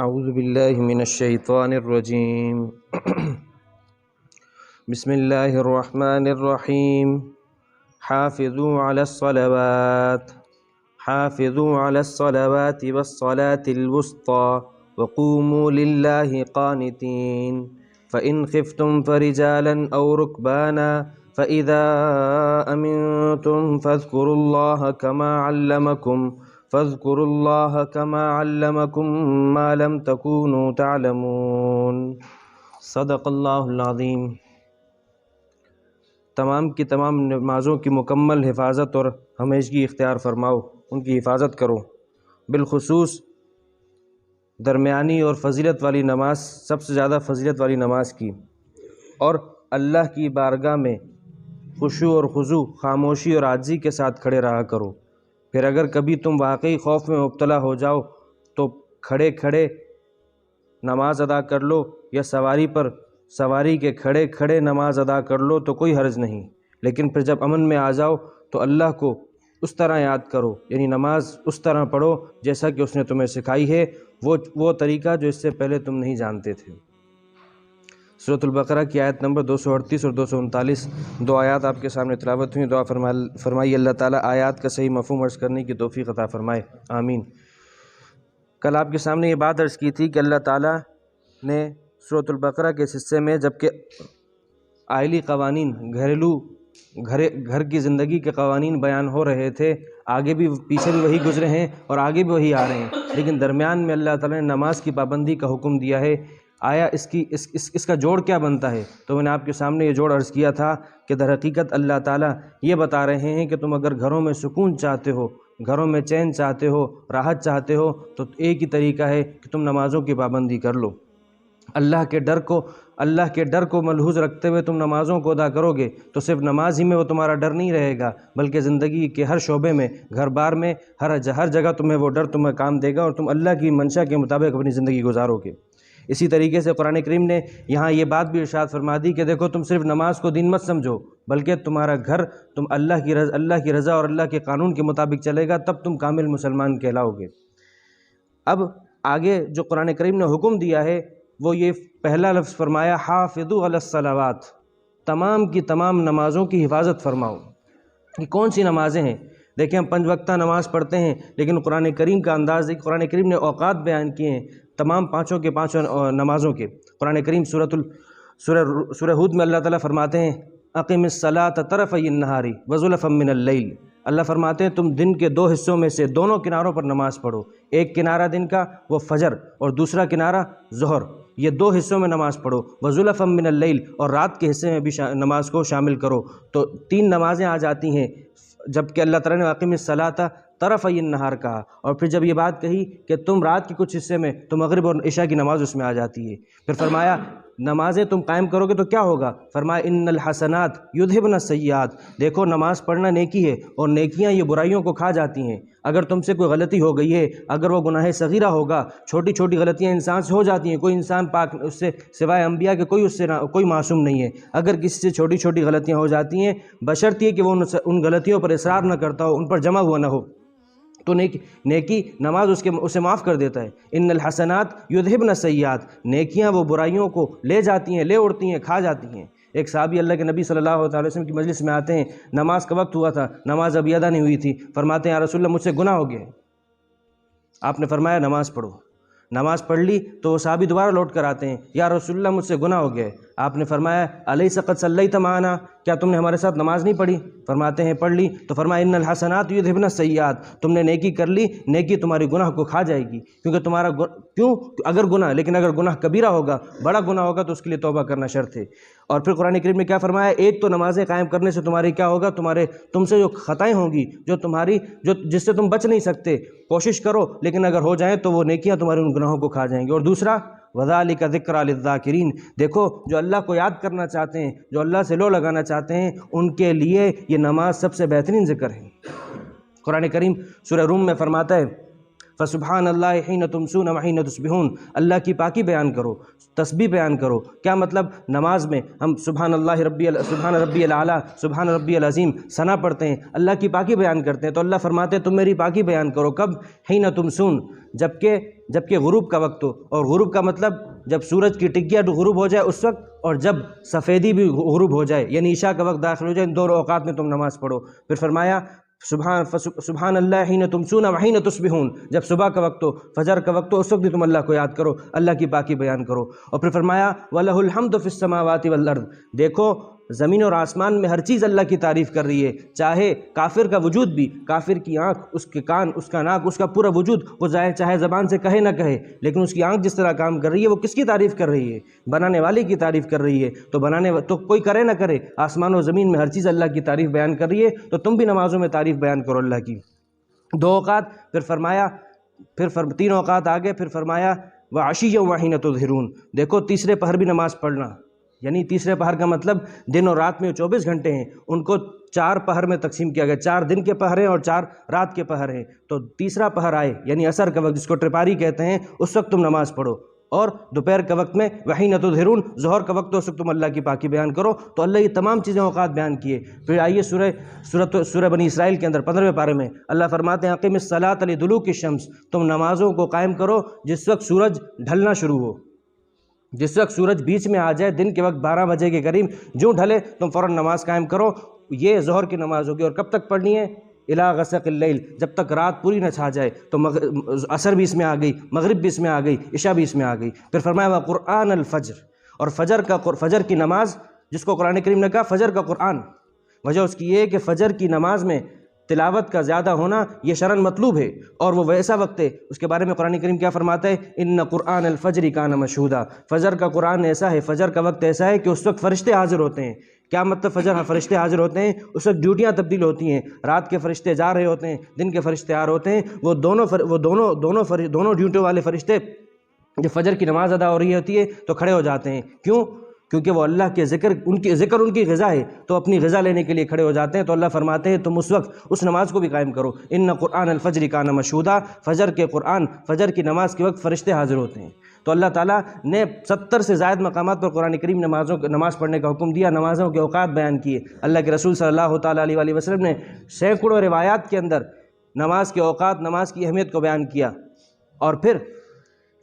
اعوذ باللہ من الشیطان الرجیم بسم اللہ الرحمن الرحیم حافظوا علی الصلوات والصلاة الوسطى وقوموا للہ قانتین فإن خفتم فرجالا أو ركبانا فإذا أمنتم فاذكروا الله كما علمكم ما لم تكونوا تعلمون۔ صدق اللہ العظیم۔ تمام کی تمام نمازوں کی مکمل حفاظت اور ہمیشگی اختیار فرماؤ، ان کی حفاظت کرو، بالخصوص درمیانی اور فضیلت والی نماز، سب سے زیادہ فضیلت والی نماز کی، اور اللہ کی بارگاہ میں خشوع اور خضوع، خاموشی اور عاجزی کے ساتھ کھڑے رہا کرو۔ پھر اگر کبھی تم واقعی خوف میں مبتلا ہو جاؤ تو کھڑے کھڑے نماز ادا کر لو، یا سواری کے کھڑے کھڑے نماز ادا کر لو تو کوئی حرج نہیں، لیکن پھر جب امن میں آ جاؤ تو اللہ کو اس طرح یاد کرو، یعنی نماز اس طرح پڑھو جیسا کہ اس نے تمہیں سکھائی ہے، وہ طریقہ جو اس سے پہلے تم نہیں جانتے تھے۔ سورۃ البقرہ کی آیت نمبر 238 اور 239 دو آیات آپ کے سامنے تلاوت ہوئی۔ دعا فرمائی اللہ تعالیٰ آیات کا صحیح مفہوم عرض کرنے کی توفیق عطا فرمائے، آمین۔ کل آپ کے سامنے یہ بات عرض کی تھی کہ اللہ تعالیٰ نے سورۃ البقرہ کے اس حصے میں جبکہ آئلی قوانین، گھر کی زندگی کے قوانین بیان ہو رہے تھے، آگے بھی پیچھے بھی وہی گزرے ہیں اور آگے بھی وہی آ رہے ہیں، لیکن درمیان میں اللہ تعالیٰ نے نماز کی پابندی کا حکم دیا ہے۔ آیا اس کا جوڑ کیا بنتا ہے؟ تو میں نے آپ کے سامنے یہ جوڑ عرض کیا تھا کہ در حقیقت اللہ تعالیٰ یہ بتا رہے ہیں کہ تم اگر گھروں میں سکون چاہتے ہو، گھروں میں چین چاہتے ہو، راحت چاہتے ہو، تو ایک ہی طریقہ ہے کہ تم نمازوں کی پابندی کر لو۔ اللہ کے ڈر کو ملحوظ رکھتے ہوئے تم نمازوں کو ادا کرو گے تو صرف نماز ہی میں وہ تمہارا ڈر نہیں رہے گا، بلکہ زندگی کے ہر شعبے میں، گھر بار میں، ہر جگہ تمہیں وہ ڈر تمہیں کام دے گا اور تم اللہ کی منشا کے مطابق اپنی زندگی گزارو گے۔ اسی طریقے سے قرآن کریم نے یہاں یہ بات بھی ارشاد فرما دی کہ دیکھو تم صرف نماز کو دین مت سمجھو، بلکہ تمہارا گھر تم اللہ کی رضا اور اللہ کے قانون کے مطابق چلے گا، تب تم کامل مسلمان کہلاؤ گے۔ اب آگے جو قرآن کریم نے حکم دیا ہے وہ یہ پہلا لفظ فرمایا حافظوا علی الصلوات، تمام کی تمام نمازوں کی حفاظت فرماؤ۔ یہ کون سی نمازیں ہیں؟ دیکھیں ہم 5 وقتہ نماز پڑھتے ہیں، لیکن قرآن کریم کا انداز ہے، قرآن کریم نے اوقات بیان کیے ہیں تمام پانچوں کے پانچوں نمازوں کے۔ قرآن کریم سورہ ہود میں اللہ تعالیٰ فرماتے ہیں اقم الصلاۃ طرفی النہار وزلفا من اللیل، اللہ فرماتے ہیں تم دن کے 2 حصوں میں سے دونوں کناروں پر نماز پڑھو، ایک کنارہ دن کا وہ فجر اور دوسرا کنارہ ظہر، یہ 2 حصوں میں نماز پڑھو، وزلفا من اللیل، اور رات کے حصے میں بھی نماز کو شامل کرو۔ تو 3 نمازیں آ جاتی ہیں، جبکہ اللہ تعالیٰ نے اقم الصلاۃ طرفی النہار کہا، اور پھر جب یہ بات کہی کہ تم رات کے کچھ حصے میں، تو مغرب اور عشاء کی نماز اس میں آ جاتی ہے۔ پھر فرمایا نمازیں تم قائم کرو گے تو کیا ہوگا؟ فرمایا ان الحسنات یذھبن السیئات، دیکھو نماز پڑھنا نیکی ہے اور نیکیاں یہ برائیوں کو کھا جاتی ہیں۔ اگر تم سے کوئی غلطی ہو گئی ہے، اگر وہ گناہ صغیرہ ہوگا، چھوٹی چھوٹی غلطیاں انسان سے ہو جاتی ہیں، کوئی انسان پاک اس سے سوائے انبیاء کے کوئی معصوم نہیں ہے، اگر کسی سے چھوٹی چھوٹی غلطیاں ہو جاتی ہیں، بشرط یہ کہ وہ ان غلطیوں پر اصرار نہ کرتا ہو، ان پر جمع ہوا نہ ہو، تو نیکی نماز اسے معاف کر دیتا ہے۔ ان الحسنات یذھبن السیئات، نیکیاں وہ برائیوں کو لے جاتی ہیں، لے اڑتی ہیں، کھا جاتی ہیں۔ ایک صحابی اللہ کے نبی صلی اللہ علیہ وسلم کی مجلس میں آتے ہیں، نماز کا وقت ہوا تھا، نماز ابھی ادا نہیں ہوئی تھی، فرماتے ہیں یا رسول اللہ مجھ سے گناہ ہو گیا ہے۔ آپ نے فرمایا نماز پڑھو، نماز پڑھ لی تو وہ صحابی دوبارہ لوٹ کر آتے ہیں، یا رسول اللہ مجھ سے گناہ ہو گیا ہے۔ آپ نے فرمایا الیس قد صلیت معنا، کیا تم نے ہمارے ساتھ نماز نہیں پڑھی؟ فرماتے ہیں پڑھ لی۔ تو فرمایا ان الحسنات یذھبن السیئات، تم نے نیکی کر لی، نیکی تمہاری گناہ کو کھا جائے گی، اگر گناہ کبیرہ ہوگا، بڑا گناہ ہوگا تو اس کے لیے توبہ کرنا شرط ہے۔ اور پھر قرآن کریم نے کیا فرمایا؟ ایک تو نمازیں قائم کرنے سے تمہاری کیا ہوگا، تم سے جو خطائیں ہوں گی، جس سے تم بچ نہیں سکتے، کوشش کرو، لیکن اگر ہو جائیں تو وہ نیکیاں تمہارے ان گناہوں کو کھا جائیں گی۔ اور دوسرا وَذَلِكَ ذِكْرَىٰ لِلذَّاكِرِينَ، دیکھو جو اللہ کو یاد کرنا چاہتے ہیں، جو اللہ سے لو لگانا چاہتے ہیں، ان کے لیے یہ نماز سب سے بہترین ذکر ہے۔ قرآن کریم سورہ روم میں فرماتا ہے فسبحان اللہ حین تمسون وحین تصبحون، اللہ کی پاکی بیان کرو، تسبیح بیان کرو۔ کیا مطلب؟ نماز میں ہم سبحان ربی العلیٰ، سبحان ربی العظیم ثنا پڑھتے ہیں، اللہ کی پاکی بیان کرتے ہیں، تو اللہ فرماتے ہیں تم میری پاکی بیان کرو۔ کب؟ حین تمسون، جبکہ غروب کا وقت ہو، اور غروب کا مطلب جب سورج کی ٹکیا غروب ہو جائے اس وقت، اور جب سفیدی بھی غروب ہو جائے یعنی عشاء کا وقت داخل ہو جائے، ان دونوں اوقات میں تم نماز پڑھو۔ پھر فرمایا سبحان اللہ حین تمسون وحین تصبحون، جب صبح کا وقت ہو، فجر کا وقت ہو، اس وقت بھی تم اللہ کو یاد کرو، اللہ کی پاکی بیان کرو۔ اور پھر فرمایا وَلَهُ الْحَمْدُ فِي السَّمَاوَاتِ وَالْأَرْضِ، دیکھو زمین اور آسمان میں ہر چیز اللہ کی تعریف کر رہی ہے، چاہے کافر کا وجود بھی، کافر کی آنکھ، اس کے کان، اس کا ناک، اس کا پورا وجود، وہ چاہے زبان سے کہے نہ کہے، لیکن اس کی آنکھ جس طرح کام کر رہی ہے وہ کس کی تعریف کر رہی ہے؟ بنانے والے کی تعریف کر رہی ہے۔ تو کوئی کرے نہ کرے، آسمان و زمین میں ہر چیز اللہ کی تعریف بیان کر رہی ہے، تو تم بھی نمازوں میں تعریف بیان کرو اللہ کی۔ 2 اوقات، پھر فرمایا تین اوقات آگے، پھر فرمایا وَعَشِيًّا وَحِينَ تُظْهِرُونَ، دیکھو تیسرے پہر بھی نماز پڑھنا، یعنی تیسرے پہر کا مطلب دن اور رات میں 24 گھنٹے ہیں، ان کو 4 پہر میں تقسیم کیا گیا، 4 دن کے پہر ہیں اور 4 رات کے پہر ہیں، تو تیسرا پہر آئے یعنی عصر کا وقت جس کو ٹرپاری کہتے ہیں، اس وقت تم نماز پڑھو، اور دوپہر کا وقت میں وحین تظہرون، ظہر کا وقت تو اس وقت تم اللہ کی پاکی بیان کرو۔ تو اللہ یہ تمام چیزیں اوقات بیان کیے۔ پھر آئیے سورہ بنی اسرائیل کے اندر 15ویں پارے میں اللہ فرماتے ہیں اقیم الصلاۃ لدلوک الشمس، تم نمازوں کو قائم کرو جس وقت سورج ڈھلنا شروع ہو، جس وقت سورج بیچ میں آ جائے، دن کے وقت 12 بجے کے قریب جو ڈھلے تم فوراً نماز قائم کرو۔ یہ ظہر کی نماز ہوگی، اور کب تک پڑھنی ہے؟ الی غسق اللیل، جب تک رات پوری نہ چھا جائے۔ تو عصر بھی اس میں آ گئی، مغرب بھی اس میں آ گئی، عشاء بھی اس میں آ گئی۔ پھر فرمایا وقرآن الفجر، اور فجر کی نماز جس کو قرآن کریم نے کہا فجر کا قرآن، وجہ اس کی یہ ہے کہ فجر کی نماز میں تلاوت کا زیادہ ہونا یہ شرعاً مطلوب ہے، اور وہ ویسا وقت ہے، اس کے بارے میں قرآن کریم کیا فرماتا ہے؟ ان قرآن الفجر کان مشہودا، فجر کا قرآن ایسا ہے، فجر کا وقت ایسا ہے کہ اس وقت فرشتے حاضر ہوتے ہیں۔ کیا مطلب فجر فرشتے حاضر ہوتے ہیں؟ اس وقت ڈیوٹیاں تبدیل ہوتی ہیں، رات کے فرشتے جا رہے ہوتے ہیں، دن کے فرشتے آ رہے ہوتے ہیں، وہ دونوں ڈیوٹیوں والے فرشتے جب فجر کی نماز ادا ہو رہی ہوتی ہے تو کھڑے ہو جاتے ہیں۔ کیوں؟ کیونکہ وہ اللہ کے ذکر ان کی غذا ہے، تو اپنی غذا لینے کے لیے کھڑے ہو جاتے ہیں۔ تو اللہ فرماتے ہیں تم اس وقت اس نماز کو بھی قائم کرو، ان قرآن الفجر کان مشہودا، فجر کی نماز کے وقت فرشتے حاضر ہوتے ہیں۔ تو اللہ تعالیٰ نے 70 سے زائد مقامات پر قرآن کریم نماز پڑھنے کا حکم دیا، نمازوں کے اوقات بیان کیے۔ اللہ کے رسول صلی اللہ تعالیٰ علیہ وآلہ وسلم نے سینکڑوں روایات کے اندر نماز کے اوقات، نماز کی اہمیت کو بیان کیا۔ اور پھر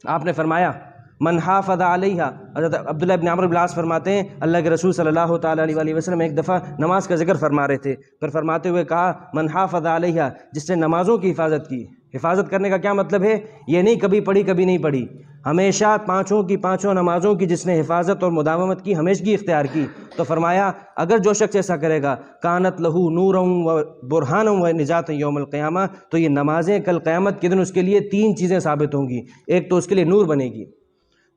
آپ نے فرمایا من حافظ علیہ، حضرت عبداللہ ابن عمرو بن العاص فرماتے ہیں اللہ کے رسول صلی اللہ تعالیٰ علیہ وآلہ وسلم ایک دفعہ نماز کا ذکر فرما رہے تھے، پھر فرماتے ہوئے کہا من حافظ علیہ، جس نے نمازوں کی حفاظت کی۔ حفاظت کرنے کا کیا مطلب ہے؟ یہ نہیں کبھی پڑھی کبھی نہیں پڑھی، ہمیشہ پانچوں نمازوں کی جس نے حفاظت اور مداومت کی، ہمیشگی اختیار کی۔ تو فرمایا اگر جو شخص ایسا کرے گا کانت لہو نورا و برہانا و نجات یوم القیامہ، تو یہ نمازیں کل قیامت کے دن اس کے لیے 3 چیزیں ثابت ہوں گی۔ ایک تو اس کے لیے نور بنے گی۔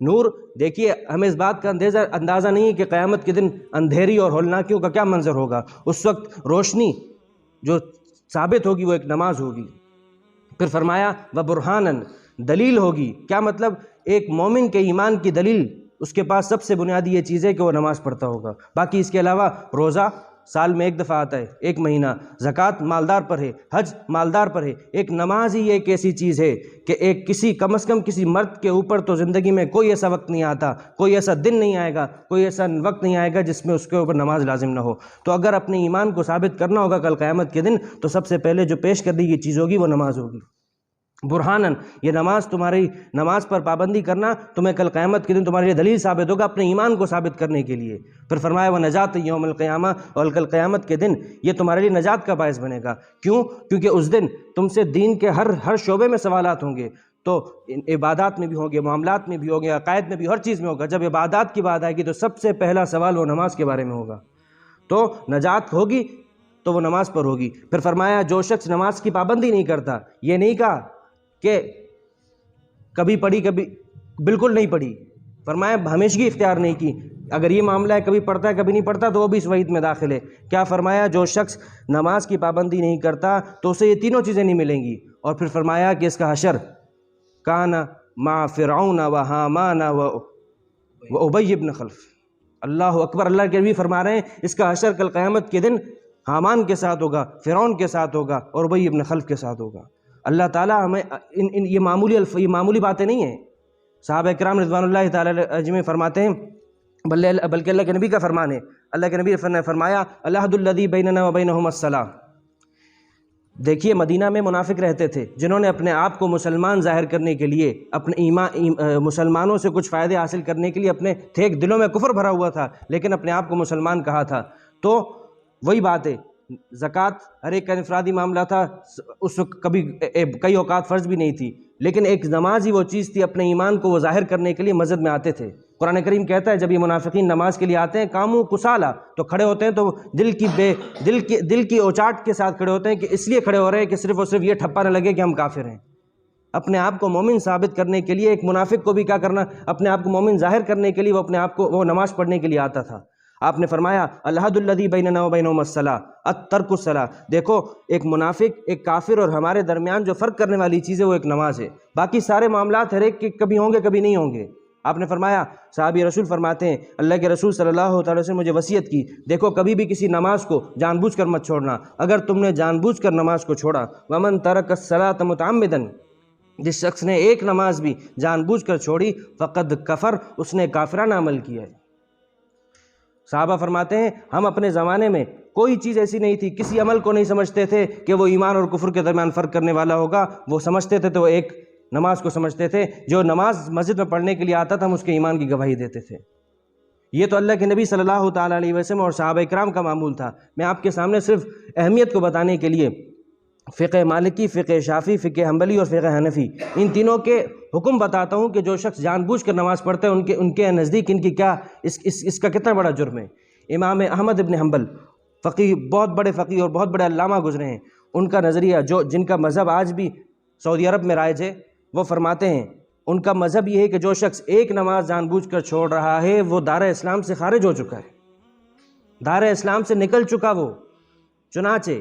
نور، دیکھیے ہمیں اس بات کا اندازہ نہیں ہے کہ قیامت کے دن اندھیری اور ہولناکیوں کا کیا منظر ہوگا۔ اس وقت روشنی جو ثابت ہوگی وہ ایک نماز ہوگی۔ پھر فرمایا وبرہانن، دلیل ہوگی۔ کیا مطلب؟ ایک مومن کے ایمان کی دلیل اس کے پاس سب سے بنیادی یہ چیز ہے کہ وہ نماز پڑھتا ہوگا۔ باقی اس کے علاوہ روزہ سال میں 1 دفعہ آتا ہے، 1 مہینہ، زکوٰۃ مالدار پر ہے، حج مالدار پر ہے، ایک نماز ہی ایک ایسی چیز ہے کہ کم از کم کسی مرد کے اوپر تو زندگی میں کوئی ایسا وقت نہیں آتا، کوئی ایسا دن نہیں آئے گا، کوئی ایسا وقت نہیں آئے گا جس میں اس کے اوپر نماز لازم نہ ہو۔ تو اگر اپنے ایمان کو ثابت کرنا ہوگا کل قیامت کے دن، تو سب سے پہلے جو پیش کر دی گئی چیز ہوگی وہ نماز ہوگی۔ برہانن، یہ تمہاری نماز پر پابندی کرنا تمہیں کل قیامت کے دن تمہارے لیے دلیل ثابت ہوگا اپنے ایمان کو ثابت کرنے کے لیے۔ پھر فرمایا وہ نجات یوم القیامہ، اور کل قیامت کے دن یہ تمہارے لیے نجات کا باعث بنے گا۔ کیوں؟ کیونکہ اس دن تم سے دین کے ہر شعبے میں سوالات ہوں گے، تو عبادات میں بھی ہوں گے، معاملات میں بھی ہوں گے، عقائد میں بھی، ہر چیز میں ہوگا۔ جب عبادات کی بات آئے گی تو سب سے پہلا سوال وہ نماز کے بارے میں ہوگا، تو نجات ہوگی تو وہ نماز پر ہوگی۔ پھر فرمایا جو شخص نماز کی پابندی نہیں کرتا، یہ نہیں کہا کہ کبھی پڑھی کبھی بالکل نہیں پڑھی، فرمایا ہمیشگی اختیار نہیں کی۔ اگر یہ معاملہ ہے کبھی پڑھتا ہے کبھی نہیں پڑھتا تو وہ بھی اس وعید میں داخل ہے۔ کیا فرمایا؟ جو شخص نماز کی پابندی نہیں کرتا تو اسے یہ تینوں چیزیں نہیں ملیں گی۔ اور پھر فرمایا کہ اس کا حشر کان مع فرعون و حامان و ابی بن خلف۔ اللہ اکبر، اللہ کے نبی فرما رہے ہیں اس کا حشر کل قیامت کے دن حامان کے ساتھ ہوگا، فرعون کے ساتھ ہوگا اور ابی بن خلف کے ساتھ ہوگا۔ اللہ تعالیٰ ہمیں یہ معمولی باتیں نہیں ہیں۔ صحابہ کرام رضوان اللہ تعالی اجمعین فرماتے ہیں، بلکہ اللہ کے نبی کا فرمان ہے، اللہ کے نبی نے فرمایا العہد الذی بیننا وبینہم الصلاۃ۔ دیکھیے مدینہ میں منافق رہتے تھے جنہوں نے اپنے آپ کو مسلمان ظاہر کرنے کے لیے، اپنے مسلمانوں سے کچھ فائدے حاصل کرنے کے لیے تھے ایک دلوں میں کفر بھرا ہوا تھا، لیکن اپنے آپ کو مسلمان کہا تھا۔ تو وہی بات ہے، زکوٰۃ ہر ایک کا انفرادی معاملہ تھا، اس وقت کئی اوقات فرض بھی نہیں تھی، لیکن ایک نماز ہی وہ چیز تھی، اپنے ایمان کو وہ ظاہر کرنے کے لیے مسجد میں آتے تھے۔ قرآن کریم کہتا ہے جب یہ منافقین نماز کے لیے آتے ہیں قاموا کسالا، تو کھڑے ہوتے ہیں تو دل کی اوچاٹ کے ساتھ کھڑے ہوتے ہیں، کہ اس لیے کھڑے ہو رہے ہیں کہ صرف اور صرف یہ ٹھپا نہ لگے کہ ہم کافر ہیں۔ اپنے آپ کو مومن ثابت کرنے کے لیے ایک منافق کو بھی کیا کرنا، اپنے آپ کو مومن ظاہر کرنے کے لیے وہ اپنے آپ کو وہ نماز پڑھنے کے لیے آتا تھا۔ آپ نے فرمایا العہد الذی بیننا وبینہم الصلاۃ ترک الصلاۃ۔ دیکھو ایک منافق، ایک کافر اور ہمارے درمیان جو فرق کرنے والی چیز ہے وہ ایک نماز ہے، باقی سارے معاملات ہر ایک کے کبھی ہوں گے کبھی نہیں ہوں گے۔ آپ نے فرمایا، صحابی رسول فرماتے ہیں اللہ کے رسول صلی اللہ تعالی وسلم نے مجھے وصیت کی، دیکھو کبھی بھی کسی نماز کو جان بوجھ کر مت چھوڑنا، اگر تم نے جان بوجھ کر نماز کو چھوڑا، ومن ترک الصلاۃ متعمدا، جس شخص نے ایک نماز بھی جان بوجھ کر چھوڑی، فقد کفر، اس نے کافرانہ عمل کیا ہے۔ صحابہ فرماتے ہیں ہم اپنے زمانے میں کوئی چیز ایسی نہیں تھی، کسی عمل کو نہیں سمجھتے تھے کہ وہ ایمان اور کفر کے درمیان فرق کرنے والا ہوگا، وہ سمجھتے تھے تو وہ ایک نماز کو سمجھتے تھے، جو نماز مسجد میں پڑھنے کے لیے آتا تھا ہم اس کے ایمان کی گواہی دیتے تھے۔ یہ تو اللہ کے نبی صلی اللہ تعالیٰ علیہ وسلم اور صحابہ کرام کا معمول تھا۔ میں آپ کے سامنے صرف اہمیت کو بتانے کے لیے فقہ مالکی، فقہ شافعی، فقہ حنبلی اور فقہ حنفی، ان تینوں کے حکم بتاتا ہوں کہ جو شخص جان بوجھ کر نماز پڑھتا ہے ان کے نزدیک ان کی کیا اس کا کتنا بڑا جرم ہے۔ امام احمد ابن حنبل فقیہ، بہت بڑے فقیہ اور بہت بڑے علامہ گزرے ہیں، ان کا نظریہ جن کا مذہب آج بھی سعودی عرب میں رائج ہے، وہ فرماتے ہیں ان کا مذہب یہ ہے کہ جو شخص ایک نماز جان بوجھ کر چھوڑ رہا ہے وہ دار اسلام سے خارج ہو چکا ہے، دار اسلام سے نکل چکا وہ، چنانچہ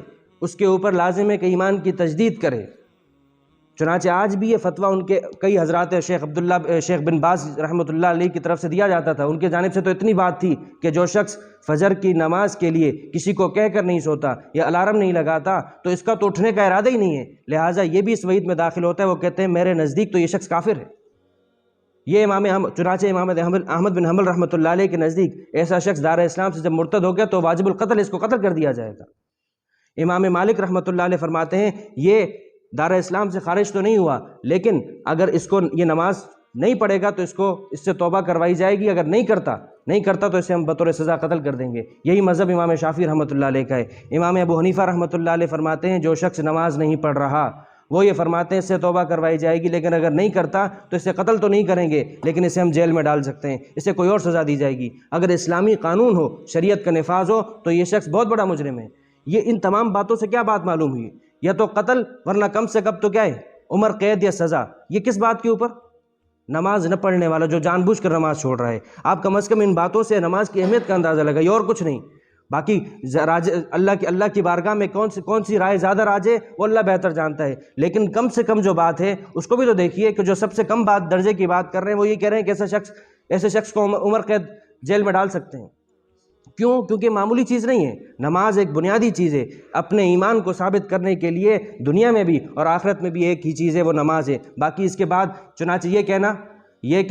اس کے اوپر لازم ہے کہ ایمان کی تجدید کرے۔ چنانچہ آج بھی یہ فتویٰ ان کے کئی حضرات شیخ بن باز رحمۃ اللہ علیہ کی طرف سے دیا جاتا تھا، ان کے جانب سے تو اتنی بات تھی کہ جو شخص فجر کی نماز کے لیے کسی کو کہہ کر نہیں سوتا یا الارم نہیں لگاتا تو اس کا تو اٹھنے کا ارادہ ہی نہیں ہے، لہٰذا یہ بھی اس وعید میں داخل ہوتا ہے۔ وہ کہتے ہیں میرے نزدیک تو یہ شخص کافر ہے۔ یہ چنانچہ امام احمد بن حنبل رحمۃ اللہ علیہ کے نزدیک ایسا شخص دار اسلام سے جب مرتد ہو گیا تو واجب القتل، اس کو قتل کر دیا جائے گا۔ امام مالک رحمۃ اللہ علیہ فرماتے ہیں یہ دار اسلام سے خارج تو نہیں ہوا، لیکن اگر اس کو یہ نماز نہیں پڑھے گا تو اس سے توبہ کروائی جائے گی، اگر نہیں کرتا تو اسے ہم بطور سزا قتل کر دیں گے۔ یہی مذہب امام شافعی رحمۃ اللہ علیہ کا ہے۔ امام ابو حنیفہ رحمۃ اللہ علیہ فرماتے ہیں جو شخص نماز نہیں پڑھ رہا وہ یہ فرماتے ہیں اس سے توبہ کروائی جائے گی، لیکن اگر نہیں کرتا تو اسے قتل تو نہیں کریں گے، لیکن اسے ہم جیل میں ڈال سکتے ہیں، اسے کوئی اور سزا دی جائے گی۔ اگر اسلامی قانون ہو، شریعت کا نفاذ ہو تو یہ شخص بہت بڑا مجرم ہے۔ یہ ان تمام باتوں سے کیا بات معلوم ہوئی؟ یا تو قتل، ورنہ کم سے کم تو کیا ہے عمر قید یا سزا۔ یہ کس بات کے اوپر؟ نماز نہ پڑھنے والا جو جان بوجھ کر نماز چھوڑ رہا ہے۔ آپ کم از کم ان باتوں سے نماز کی اہمیت کا اندازہ لگائیے، اور کچھ نہیں۔ باقی اللہ کی بارگاہ میں کون سی رائے زیادہ راج ہے وہ اللہ بہتر جانتا ہے، لیکن کم سے کم جو بات ہے اس کو بھی تو دیکھیے کہ جو سب سے کم درجے کی بات کر رہے ہیں وہ یہ کہہ رہے ہیں کہ ایسے شخص کو عمر قید جیل میں ڈال سکتے ہیں۔ کیوں؟ کیونکہ معمولی چیز نہیں ہے، نماز ایک بنیادی چیز ہے، اپنے ایمان کو ثابت کرنے کے لیے دنیا میں بھی اور آخرت میں بھی ایک ہی چیز ہے، وہ نماز ہے۔ باقی اس کے بعد چنانچہ یہ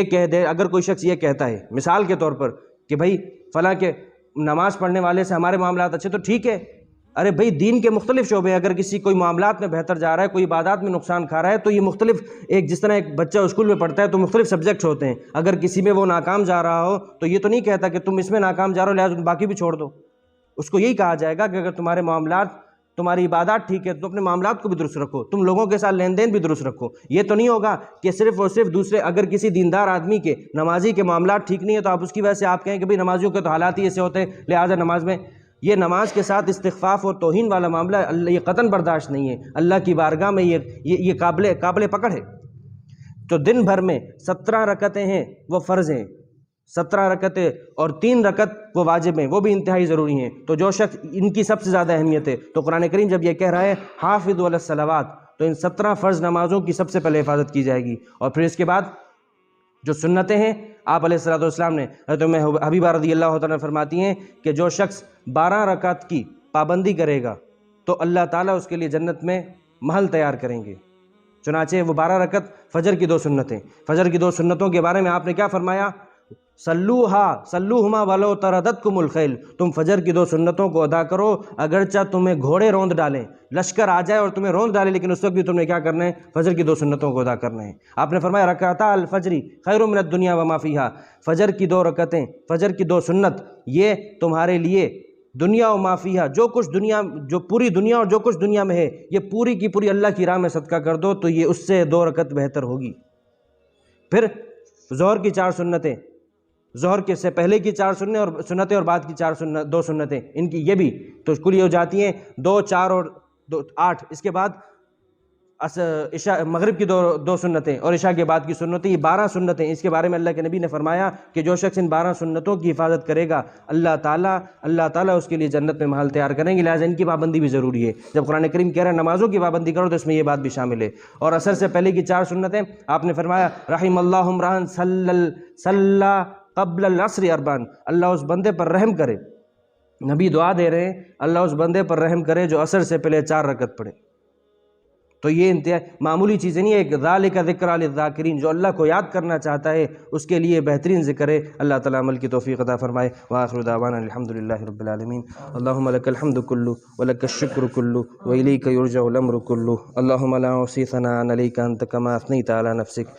کہہ دے، اگر کوئی شخص یہ کہتا ہے مثال کے طور پر کہ بھائی فلاں کے نماز پڑھنے والے سے ہمارے معاملات اچھے، تو ٹھیک ہے، ارے بھائی دین کے مختلف شعبے، اگر کوئی معاملات میں بہتر جا رہا ہے، کوئی عبادات میں نقصان کھا رہا ہے، تو یہ مختلف، جس طرح ایک بچہ اسکول میں پڑھتا ہے تو مختلف سبجیکٹس ہوتے ہیں، اگر کسی میں وہ ناکام جا رہا ہو تو یہ تو نہیں کہتا کہ تم اس میں ناکام جا رہے ہو لہٰذا باقی بھی چھوڑ دو۔ اس کو یہی کہا جائے گا کہ اگر تمہارے معاملات، تمہاری عبادات ٹھیک ہے تو اپنے معاملات کو بھی درست رکھو، تم لوگوں کے ساتھ لین دین بھی درست رکھو۔ یہ تو نہیں ہوگا کہ صرف اور صرف دوسرے، اگر کسی دیندار آدمی کے، نمازی کے معاملات ٹھیک نہیں ہے تو آپ اس کی وجہ سے آپ کہیں کہ بھئی نمازیوں کے تو حالات ہی ایسے ہوتے ہیں لہٰذا نماز میں، یہ نماز کے ساتھ استخفاف اور توہین والا معاملہ یہ قطعاً برداشت نہیں ہے۔ اللہ کی بارگاہ میں یہ قابل پکڑ ہے۔ تو دن بھر میں 17 رکعتیں ہیں وہ فرض ہیں، 17 رکعتیں، اور 3 رکعت وہ واجب ہیں، وہ بھی انتہائی ضروری ہیں۔ تو جو شخص، ان کی سب سے زیادہ اہمیت ہے، تو قرآن کریم جب یہ کہہ رہا ہے حافظوا علی الصلوات، تو ان 17 فرض نمازوں کی سب سے پہلے حفاظت کی جائے گی، اور پھر اس کے بعد جو سنتیں ہیں، آپ علیہ الصلوۃ والسلام نے، حضرت حبیبہ رضی اللہ تعالیٰ فرماتی ہیں کہ جو شخص 12 رکعت کی پابندی کرے گا تو اللہ تعالیٰ اس کے لیے جنت میں محل تیار کریں گے۔ چنانچہ وہ 12 رکعت فجر کی 2 سنتیں، فجر کی 2 سنتوں کے بارے میں آپ نے کیا فرمایا؟ صلوہما ولو تردتکم الخیل، تم فجر کی 2 سنتوں کو ادا کرو اگرچہ تمہیں گھوڑے روند ڈالیں، لشکر آ جائے اور تمہیں روند ڈالے، لیکن اس وقت بھی تم نے کیا کرنا ہے؟ فجر کی 2 سنتوں کو ادا کرنا ہے۔ آپ نے فرمایا رکعتا الفجر خیر من الدنیا وما فیہا، فجر کی 2 رکعتیں، فجر کی 2 سنت، یہ تمہارے لیے دنیا و ما فیہا، جو پوری دنیا اور جو کچھ دنیا میں ہے، یہ پوری کی پوری اللہ کی راہ میں صدقہ کر دو تو یہ اس سے 2 رکعت بہتر ہوگی۔ پھر ظہر کی 4 سنتیں، ظہر کے سے پہلے کی 4 سنتیں اور بعد کی 2 سنتیں، ان کی یہ بھی تو کل یہ ہو جاتی ہیں 2، 4 اور 8۔ اس کے بعد عشاء مغرب کی 2 سنتیں اور عشاء کے بعد کی سنتیں، یہ 12 سنتیں۔ اس کے بارے میں اللہ کے نبی نے فرمایا کہ جو شخص ان 12 سنتوں کی حفاظت کرے گا اللہ تعالیٰ اس کے لیے جنت میں محل تیار کریں گے، لہٰذا ان کی پابندی بھی ضروری ہے۔ جب قرآن کریم کہہ رہا ہے نمازوں کی پابندی کرو تو اس میں یہ بات بھی شامل ہے۔ اور عصر سے پہلے کی 4 سنتیں آپ نے فرمایا رحم اللہ امرأ صلی قبل العصر 4، اللہ اس بندے پر رحم کرے، نبی دعا دے رہے ہیں اللہ اس بندے پر رحم کرے جو عصر سے پہلے 4 رکعت پڑھے۔ تو یہ انتہائی معمولی چیزیں نہیں ہے، ایک ذالک ذکریٰ للذاکرین، جو اللہ کو یاد کرنا چاہتا ہے اس کے لیے بہترین ذکر ہے۔ اللہ تعالیٰ عمل کی توفیق عطا فرمائے۔ وآخر دعوانا الحمدللہ رب العالمین۔ اللہم لک الحمد کلہ ولک الشکر کلہ وإلیک یرجع الامر کلہ، اللہم لا احصی ثناء علیک انت کما اثنیت علی نفسک